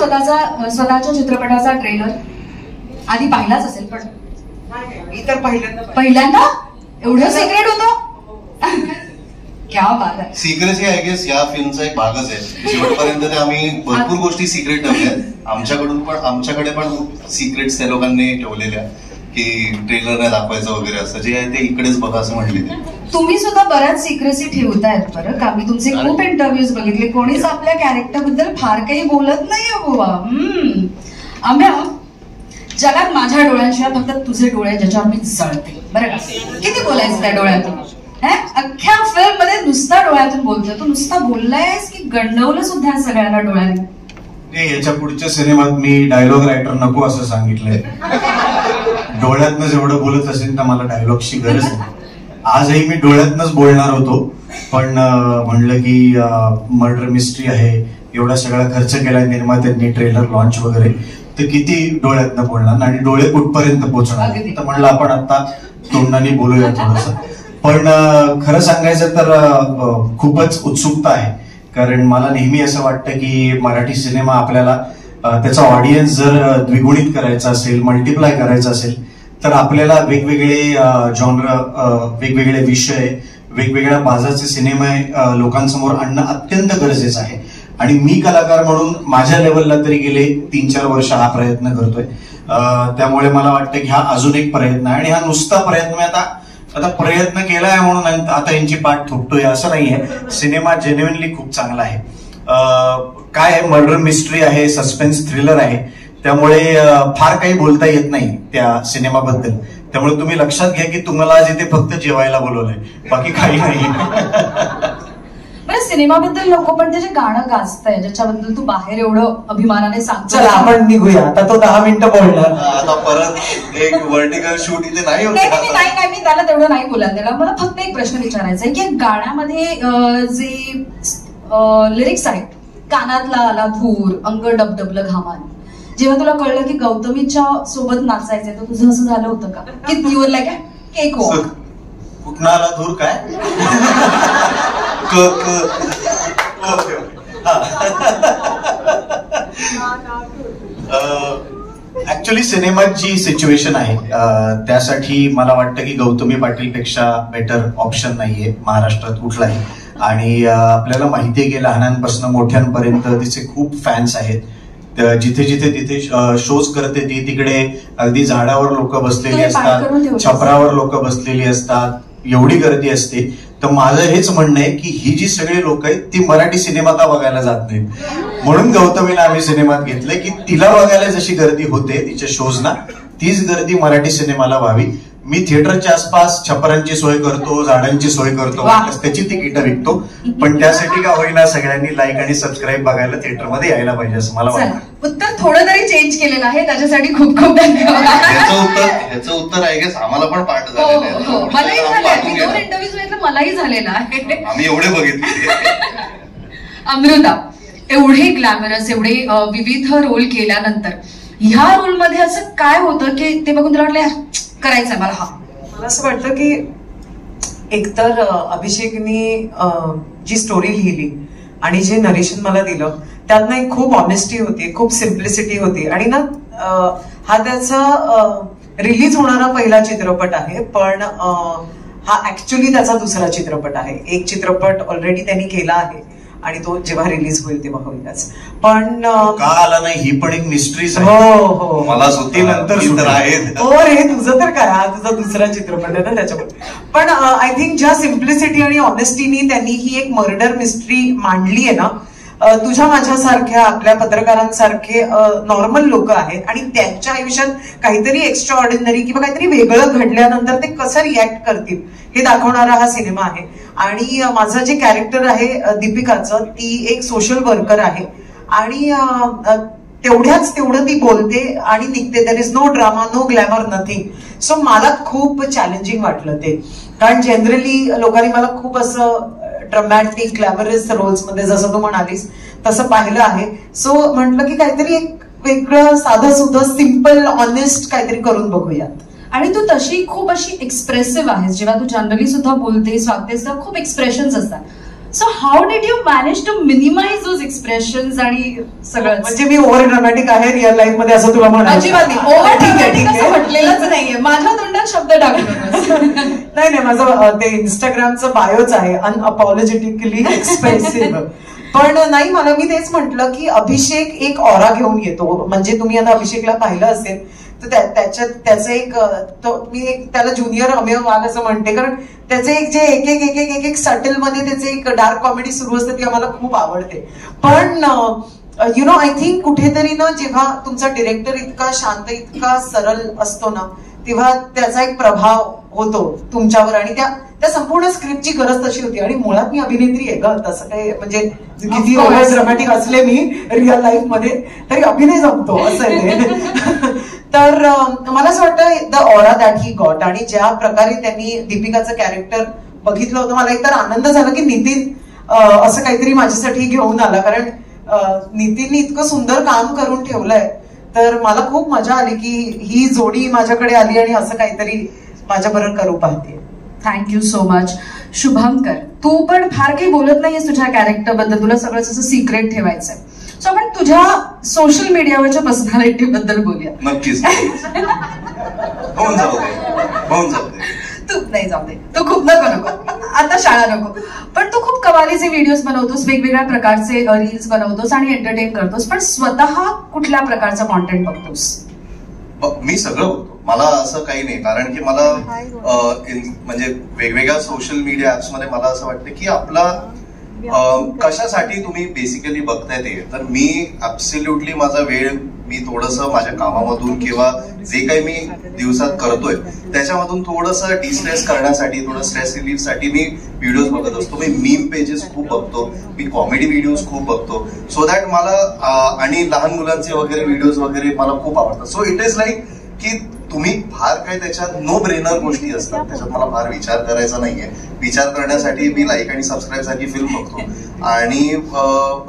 स्वतःच्या चित्रपटाचा ट्रेलर आधी पाहिलाच असेल, पण मी तर पहिल्यांदा एवढं सिक्रेट होतं. क्या बात आहे. सिक्रेसी आय गेस या फिल्मचा एक भागच आहे. शेवटपर्यंत ते आम्ही भरपूर गोष्टी सिक्रेट ठेवल्या आमच्याकडे पण सिक्रेट्स त्या लोकांनी ठेवलेल्या की ट्रेलर नाही दाखवायचं वगैरे असं जे आहे ते इकडेच बघा असं म्हटले. तुम्ही सुद्धा बऱ्याच सिक्रेसी ठेवतायत बरं का. मी तुमचे खूप इंटरव्ह्यूज बघितले. कोणीच आपल्या कॅरेक्टर बद्दल फार काही बोलत नाही बुवा. आम्ही जगात माझ्या डोळ्यांशिवाय फक्त तुझे डोळे ज्याच्यावर मी जळते बरं का. किती बोलायचं त्या डोळ्यातून. अख्ख्या फिल्म मध्ये नुसता डोळ्यातून बोलतोय. तू नुसता बोललायस की गंडवलं सुद्धा सगळ्यांना डोळ्याने. याच्या पुढच्या सिनेमात मी डायलॉग रायटर नको असं सांगितलंय. डोळ्यातनं जेवढं बोलत असेल तर मला डायलॉगची गरज नाही. आजही मी डोळ्यातनच बोलणार होतो, पण म्हणलं की मर्डर मिस्ट्री आहे, एवढा सगळा खर्च केलाय निर्मात्यांनी, ट्रेलर लॉन्च वगैरे, तर किती डोळ्यातनं बोलणार आणि डोळे कुठपर्यंत पोहोचणार. तर म्हणलं आपण आता तोंडाने बोलूया थोडस. पण खरं सांगायचं तर खूपच उत्सुकता आहे, कारण मला नेहमी असं वाटतं की मराठी सिनेमा आपल्याला त्याचा ऑडियन्स जर द्विगुणित करायचा असेल, मल्टिप्लाय करायचा असेल, तर आपल्याला वेगवेगळे जॉनर, वेगवेगळे विषय, वेगवेगळ्या बाजाचे सिनेमे लोकांसमोर आणणं अत्यंत गरजेचं आहे. आणि मी कलाकार म्हणून माझ्या लेवलला तरी गेले 3-4 वर्ष हा प्रयत्न करतोय. त्यामुळे मला वाटतं की हा अजून एक प्रयत्न आहे. आणि हा नुसता प्रयत्न मी आता प्रयत्न केलाय म्हणून आता यांची पाठ थोपतोय असं नाहीये. सिनेमा जेन्युइनली खूप चांगला आहे. काय आहे, मर्डर मिस्ट्री आहे, सस्पेन्स थ्रिलर आहे, त्यामुळे फार काही बोलता येत नाही त्या सिनेमाबद्दल. त्यामुळे तुम्ही लक्षात घ्या की तुम्हाला आज इथे फक्त जेवायला बोलवलंय, बाकी काही नाही. सिनेमाबद्दल लोक पण त्याचे गाणं गाजतंय ज्याच्याबद्दल तू बाहेर एवढं अभिमानाने सांगतो. चला आपण निघूया आता. तो 10 मिनिटं बोलणार. आता परत एक वर्टिकल शूट इथे नाही होत. नाही मी त्याला तेवढं नाही बोलायला दिलं. मला फक्त एक प्रश्न विचारायचा आहे की गाण्यामध्ये जे लिरिक्स आहेत, कानातला आला धूर, अंग डबडबलं घामान, जेव्हा तुला कळलं की गौतमीच्या सोबत नाचायचंय तर तुझं असं झालं होतं का की युअर लाईक केक हो कुठं आला धूर काय? ऍक्च्युली सिनेमात जी सिच्युएशन आहे त्यासाठी मला वाटतं की गौतमी पाटील पेक्षा बेटर ऑप्शन नाहीये महाराष्ट्रात कुठलाही. आणि आपल्याला माहितीये की लहानांपासून मोठ्यांपर्यंत तिचे खूप फॅन्स आहेत. जिथे जिथे तिथे शोज करते ती तिकडे अगदी झाडावर लोक बसलेली असतात, छपरावर लोक बसलेली असतात, एवढी गर्दी असते. तर माझं हेच म्हणणं आहे की ही जी सगळी लोक आहेत ती मराठी सिनेमा का बघायला जात नाहीत. म्हणून गौतमीला आम्ही सिनेमात घेतलंय की तिला बघायला जशी गर्दी होते तिच्या शोजना, तीच गर्दी मराठी सिनेमाला व्हावी. मी थिएटरच्या आसपास छपरांची सोय करतो, झाडांची सोय करतो, त्याची तिकीटं विकतो. पण त्यासाठी का होईना सगळ्यांनी लाईक आणि सबस्क्राईब बघायला थिएटरमध्ये यायला पाहिजे असं मला वाटतं. उत्तर थोडं तरी चेंज केलेलं आहे, त्याच्यासाठी खूप खूप धन्यवाद. ह्याचं उत्तर आहे की आम्हाला पण पाठ झालेलं आहे. मलाही झालं, 2 इंटरव्ह्यूज मलाही झालेलं आहे. आम्ही एवढे बघितले. अमृता, एवढे ग्लॅमरस, एवढे विविध रोल केल्यानंतर ह्या रोलमध्ये असं काय होतं की ते बघून तुला वाटलं करायचं मला? मला असं वाटतं की एकतर अभिषेकनी जी स्टोरी लिहिली आणि जे नरेशन मला दिलं त्यातनं एक खूप ऑनेस्टी होती, खूप सिम्प्लिसिटी होती. आणि ना हा त्याचा रिलीज होणारा पहिला चित्रपट आहे, पण हा ऍक्च्युली त्याचा दुसरा चित्रपट आहे. एक चित्रपट ऑलरेडी त्यांनी केला आहे आणि तो जेव्हा रिलीज होईल तेव्हा होईलच. पण का आला नाही ही पण एक मिस्ट्रीज आहे. हो मला सुट्टी नंतर आहेत. हो रे, तुझं तर काय, हा तुझा दुसरा चित्रपट आहे ना त्याच्यामध्ये. पण आय थिंक ज्या सिम्प्लिसिटी आणि ऑनेस्टीनी त्यांनी ही एक मर्डर मिस्ट्री मांडली आहे ना, तुझ्या माझ्यासारख्या आपल्या पत्रकारांसारखे नॉर्मल लोक आहेत आणि त्यांच्या आयुष्यात काहीतरी एक्स्ट्रा ऑर्डिनरी किंवा काहीतरी वेगळं घडल्यानंतर ते कसं रिॲक्ट करतील हे दाखवणारा हा सिनेमा आहे. आणि माझं जे कॅरेक्टर आहे दीपिकाचं, ती एक सोशल वर्कर आहे आणि तेवढं ती बोलते आणि निघते. There is no drama, no glamour, nothing. So मला खूप चॅलेंजिंग वाटलं ते, कारण जनरली लोकांनी मला खूप असं ड्रामॅटिक ग्लॅमरस रोल्स मध्ये जसं तू म्हणालीस तसं पाहिलं आहे. सो म्हटलं की काहीतरी एक वेगळं साधं सुधं सिम्पल ऑनेस्ट काहीतरी करून बघूयात. आणि तू तशी खूप अशी एक्सप्रेसिव्ह आहेस, जेव्हा तू जनरली सुद्धा बोलतेस वागतेस तेव्हा खूप एक्सप्रेशन्स असतात. So how did you manage to minimise those expressions आणि सगळं? म्हणजे मी ओव्हर ड्रामॅटिक आहे रिअल लाईफ मध्ये असं तुला म्हणायचं? अजिबात नाही, ओव्हर ड्रामॅटिक असं म्हटलेलंच नाहीये, माझ्या तोंडात शब्द टाकलो. नाही माझं ते इंस्टाग्रामचं बायोच आहे, अनअपॉलॉजेटिकली एक्सप्रेसिव्ह. पण नाही, मला मी तेच म्हटलं की अभिषेक एक ऑरा घेऊन येतो. म्हणजे तुम्ही आता अभिषेकला पाहिलं असेल तर त्याचं एक मी एक त्याला ज्युनियर अमेय वाघ असं म्हणते, कारण त्याचे एक जे एक सटल मध्ये त्याचे एक डार्क कॉमेडी सुरू असते ती आम्हाला खूप आवडते. पण यु नो, आय थिंक कुठेतरी ना, जेव्हा तुमचा डिरेक्टर इतका शांत, इतका सरळ असतो ना, तेव्हा त्याचा एक प्रभाव होतो तुमच्यावर. आणि त्या संपूर्ण स्क्रिप्टची गरज तशी होती. आणि मुळात मी अभिनेत्री आहे ग, तसं काही म्हणजे किती ओव्हर ड्रामॅटिक असले मी रिअल लाईफ मध्ये तरी अभिनय जमतो असं आहे ते. तर मला असं वाटतं the aura that he got, आणि ज्या प्रकारे त्यांनी दीपिकाचं कॅरेक्टर बघितलं होतं, मला एकतर आनंद झाला की नितीन असं काहीतरी माझ्यासाठी घेऊन आला. कारण नितीनने इतकं सुंदर काम करून ठेवलंय, तर मला खूप मजा आली की ही जोडी माझ्याकडे आली आणि असं काहीतरी माझ्याबरोबर करू पाहते. Thank you so much. शुभंकर, तू पण फार काही बोलत नाहीयेस तुझ्या कॅरेक्टर बद्दल, तुला सगळं असं सिक्रेट ठेवायचंय. सो आपण तुझ्या सोशल मीडियावरच्या पर्सनॅलिटी बद्दल बोलूया. नक्कीच. होऊन जाऊ दे. तू नाही, जाऊ दे, तू खूप नको आता शाळा नको. पण तू खूप कमालीचे व्हिडिओज बनवतोस, वेगवेगळ्या प्रकारचे रील्स बनवतोस आणि एंटरटेन करतोस. पण स्वतः कुठल्या प्रकारचं कॉन्टेंट बघतोस? मी सगळं बघतो. मला असं काही नाही, कारण की मला म्हणजे वेगवेगळ्या सोशल मीडिया ऍप्स मध्ये मला असं वाटतं की आपला कशासाठी तुम्ही बेसिकली बघताय ते. तर मी ऍब्सोल्युटली माझा वेळ मी थोडंसं माझ्या कामामधून किंवा जे काही मी दिवसात करतोय त्याच्यामधून थोडंसं डिस्ट्रेस करण्यासाठी, थोडं स्ट्रेस रिलीफसाठी मी व्हिडिओज बघत असतो. मी मीम पेजेस खूप बघतो, मी कॉमेडी व्हिडिओज खूप बघतो, सो दॅट मला आणि लहान मुलांचे वगैरे व्हिडिओज वगैरे मला खूप आवडतात. सो इट इज लाईक की तुम्ही फार काही त्याच्यात नो ब्रेनर गोष्टी असतात, त्याच्यात मला फार विचार करायचा नाहीये. विचार करण्यासाठी मी लाईक आणि सबस्क्राईब सारखी फिल्म बघतो आणि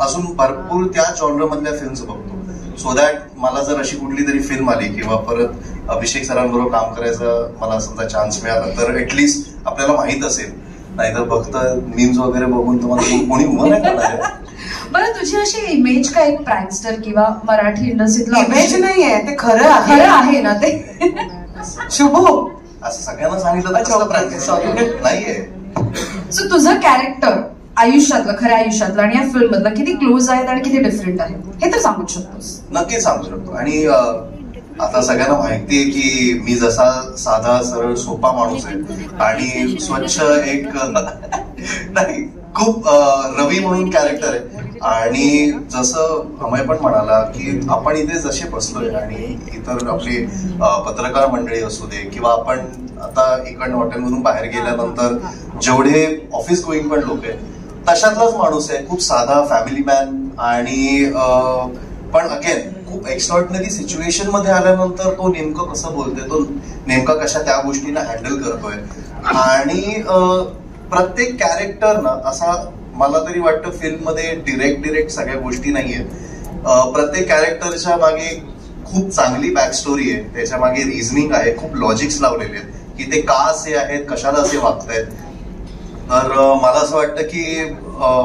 अजून भरपूर त्या जॉनर मधल्या फिल्म्स बघतो. सो दॅट मला जर अशी कुठली तरी फिल्म आली किंवा परत अभिषेक सरांबरोबर काम करायचा मला समजा चान्स मिळाला तर ऍटलिस्ट आपल्याला माहित असेल. नाहीतर फक्त मीम्स वगैरे बघून तुम्हाला कोणी उभं नाही करणार. बरं, तुझी अशी इमेज काय एक प्राईमस्टर किंवा मराठी इंडस्ट्रीतला इमेज नाहीये, ते खरं आहे ना ते. शुभो असं सगळ्यांना सांगितलं प्रॅक्टिस नाहीये. सो तुझं कॅरेक्टर आयुष्यातलं, खऱ्या आयुष्यातलं आणि या फिल्म मधलं किती क्लोज आहेत आणि किती डिफरंट आहे हे तर सांगू शकतोस? नक्कीच सांगू शकतो. आणि आता सगळ्यांना माहितीये की मी जसा साधा सरळ सोपा माणूस आहे आणि स्वच्छ एक नाही खूप रवी म्हणून कॅरेक्टर आहे. आणि जसं अमय पण म्हणाला की आपण इथे जसे बसलोय आणि इतर आपली पत्रकार मंडळी असू दे किंवा आपण आता इकडनं हॉटेलमधून बाहेर गेल्यानंतर जेवढे ऑफिस गोईंग पण लोक आहेत तशातलाच माणूस आहे. खूप साधा फॅमिली मॅन आणि पण अगेन खूप एक्स्ट्रॉर्डिनरी सिच्युएशन मध्ये आल्यानंतर तो नेमकं कसं बोलतोय, तो नेमका कशा त्या गोष्टींना हँडल करतोय. आणि प्रत्येक कॅरेक्टर ना असा मला तरी वाटतं फिल्म मध्ये डिरेक्ट सगळ्या गोष्टी नाहीयेत. प्रत्येक कॅरेक्टरच्या मागे खूप चांगली बॅक स्टोरी आहे, त्याच्या मागे रिझनिंग आहे, खूप लॉजिक्स लावलेले आहेत की ते का असे आहेत, कशाला असे वागतायत. तर मला असं वाटतं की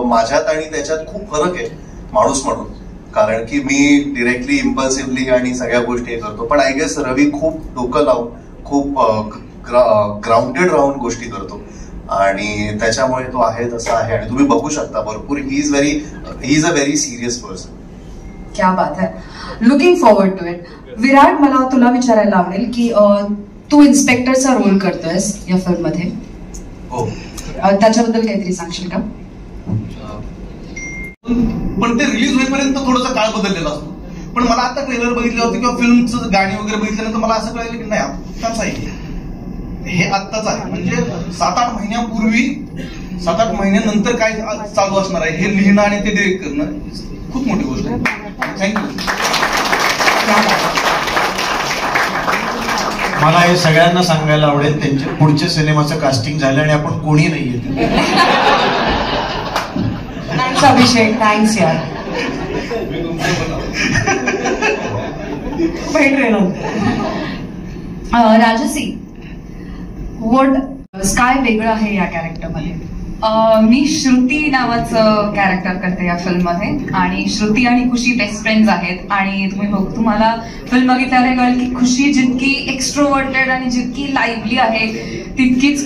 माझ्यात आणि त्याच्यात खूप फरक आहे माणूस म्हणून, कारण की मी डिरेक्टली इम्पल्सिव्हली आणि सगळ्या गोष्टी करतो. पण आय गेस रवी खूप डोकं लावून खूप ग्राउंडेड राहून गोष्टी करतो आणि त्याच्यामुळे तो आहे तसा आहे. आणि तुम्ही बघू शकता भरपूर he is a very serious person. क्या बात है. Looking forward to it. Virat, मला तुला विचारायला आवडेल की तू इन्स्पेक्टरचा रोल करतोयस या फिल्म मध्ये. हो. त्याच्याबद्दल काहीतरी सांगशील का? पण ते रिलीज होईपर्यंत थोडासा काळ बदललेला असतो. पण मला आता ट्रेलर बघितल्यावरती किंवा फिल्मचं गाणी वगैरे बघितल्यानंतर मला असं कळलं की नाही आत्ताच आहे, हे आत्ताच आहे. म्हणजे 7-8 महिन्यापूर्वी 7-8 महिन्यानंतर काय चालू असणार आहे हे लिहिणं आणि ते डिरेक्ट करणं खूप मोठी गोष्ट आहे. थँक्यू. मला हे सगळ्यांना सांगायला आवडेल त्यांच्या पुढच्या सिनेमाचं कास्टिंग झालं आणि आपण कोणी नाहीये. थँक्स अभिषेक, थँक्स यार. राजसी, काय वेगळं आहे या कॅरेक्टर मध्ये? मी श्रुती नावाचं कॅरेक्टर करते या फिल्ममध्ये आणि श्रुती आणि खुशी बेस्ट फ्रेंड्स आहेत आणि तुम्हाला फिल्म बघितल्यावर कळेल की खुशी जितकी एक्स्ट्रोवर्टेड आणि जितकी लाईव्हली आहे तितकीच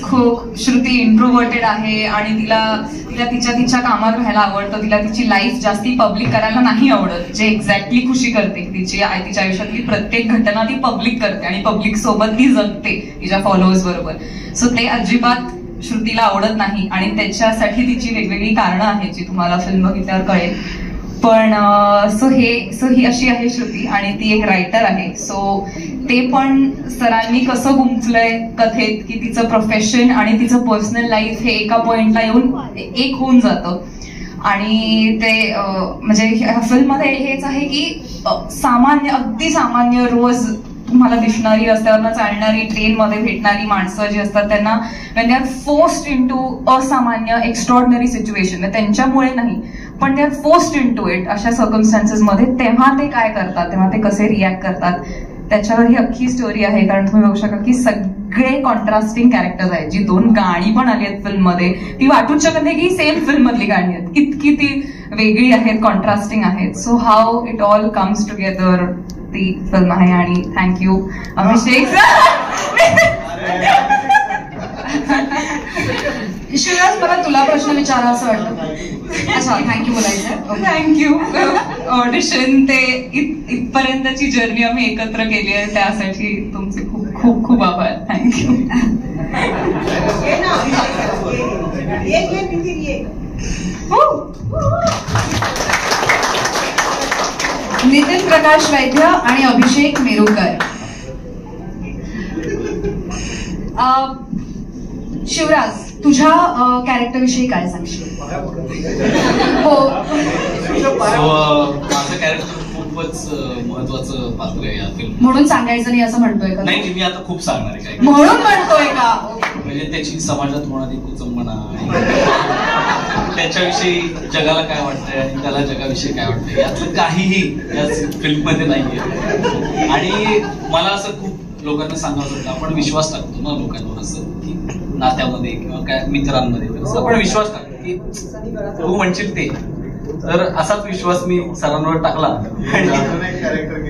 श्रुती इंट्रोवर्टेड आहे आणि तिला तिच्या कामात राहायला आवडतं. तिला तिची लाईफ जास्ती पब्लिक करायला नाही आवडत, जे एक्झॅक्टली खुशी करते. तिच्या आयुष्यातली प्रत्येक घटना ती पब्लिक करते आणि पब्लिक सोबत ती जगते तिच्या फॉलोअर्स बरोबर. सो ते अजिबात श्रुतीला आवडत नाही आणि त्याच्यासाठी तिची वेगवेगळी कारणं आहेत जी तुम्हाला फिल्म बघितल्यावर कळेल. पण सो ही अशी आहे श्रुती आणि ती एक रायटर आहे. सो ते पण सरांनी कसं गुंफलंय कथेत की तिचं प्रोफेशन आणि तिचं पर्सनल लाईफ हे एका पॉइंटला येऊन एक होऊन जातं. आणि ते म्हणजे ह्या फिल्ममध्ये हेच आहे की अगदी सामान्य रोज तुम्हाला दिसणारी, रस्त्यावरनं चालणारी, ट्रेनमध्ये भेटणारी माणसं जी असतात त्यांना when they are forced in to असामान्य एक्स्ट्रॉर्डनरी सिच्युएशन, त्यांच्यामुळे नाही पण they are forced in to it, अशा सर्कमस्टान्सेसमध्ये तेव्हा ते काय करतात, तेव्हा ते कसे रिॲक्ट करतात, त्याच्यावर ही अख्खी स्टोरी आहे. कारण तुम्ही बघू शकाल की सगळे कॉन्ट्रास्टिंग कॅरेक्टर्स आहेत. जी 2 गाणी पण आली आहेत फिल्ममध्ये ती वाटूच शकत नाही की सेम फिल्म मधली गाणी आहेत, इतकी ती वेगळी आहेत, कॉन्ट्रास्टिंग आहेत. So how it all comes together ती फिल्म आहे. आणि थँक्यू अभिषेक शिवराज, मला तुला प्रश्न विचारायचं वाटतं. अच्छा, थँक्यू बोलायचं. थँक्यू. ऑडिशन ते इथपर्यंतची जर्नी आम्ही एकत्र केली आहे त्यासाठी तुमचे खूप खूप खूप आभार. थँक्यू. नितीन प्रकाश वैद्य आणि अभिषेक मेरुकर. शिवराज, तुझ्या कॅरेक्टरविषयी काय सांगशील? हो, माझं कॅरेक्टर खूपच महत्वाचं पात्र आहे या फिल्म. म्हणून सांगायचं नाही असं म्हणतोय का? नाही, मी आता खूप सांगणार आहे. काय म्हणून म्हणतोय का? म्हणजे त्याची समाजात होणारी कुचंबणा, त्याच्याविषयी जगाला काय वाटतंय आणि त्याला जगाविषयी काय वाटतंय यातलं काहीही या फिल्म मध्ये नाहीये. आणि मला असं खूप लोकांना सांगावं वाटतं, आपण विश्वास टाकतो ना लोकांवर, असं की नात्यामध्ये किंवा काय मित्रांमध्ये आपण विश्वास टाकतो की तू म्हणशील ते, तर असाच विश्वास मी सरांवर टाकला.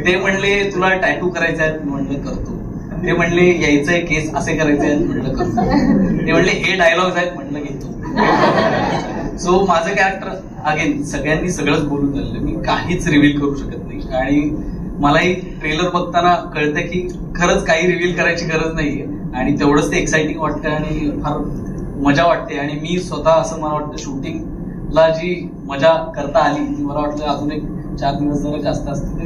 ते म्हणले तुला टॅटू करायचे आहेत, म्हणलं करतो. ते म्हणले यायचंय केस असे करायचे आहेत, म्हणलं करतो. ते म्हणले हे डायलॉग्स आहेत, म्हणलं घेतो. सो माझं कॅरेक्टर अगेन सगळ्यांनी सगळंच बोलून झालेलं, मी काहीच रिव्हील करू शकत नाही. आणि मलाही ट्रेलर बघताना कळतं की खरंच काही रिव्हील करायची गरज नाहीये आणि तेवढंच ते एक्साइटिंग वाटतं आणि फार मजा वाटते. आणि मी स्वतः असं मला वाटतं शूटिंगला जी मजा करता आली ती मला वाटतं अजून एक 4 दिवस जरा जास्त असते ते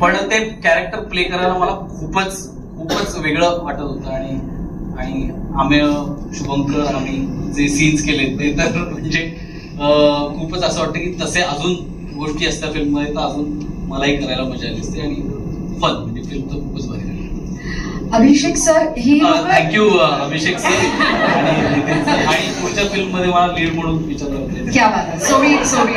पण ते कॅरेक्टर प्ले करायला मला खूपच वेगळं वाटत होतं. आणि आम्ही शुभंकर आम्ही जे सीन्स केले ते तर म्हणजे खूपच असं वाटतं की तसे अजून गोष्टी असतात फिल्म मध्ये तर अजून मलाही करायला मजा आली असते. आणि फन म्हणजे फिल्म तर खूपच भारी झाली. अभिषेक सर ही थँक्यू अभिषेक सर आणि पुढच्या फिल्म मध्ये मला लीड म्हणून विचारलं. क्या बात आहे. सॉरी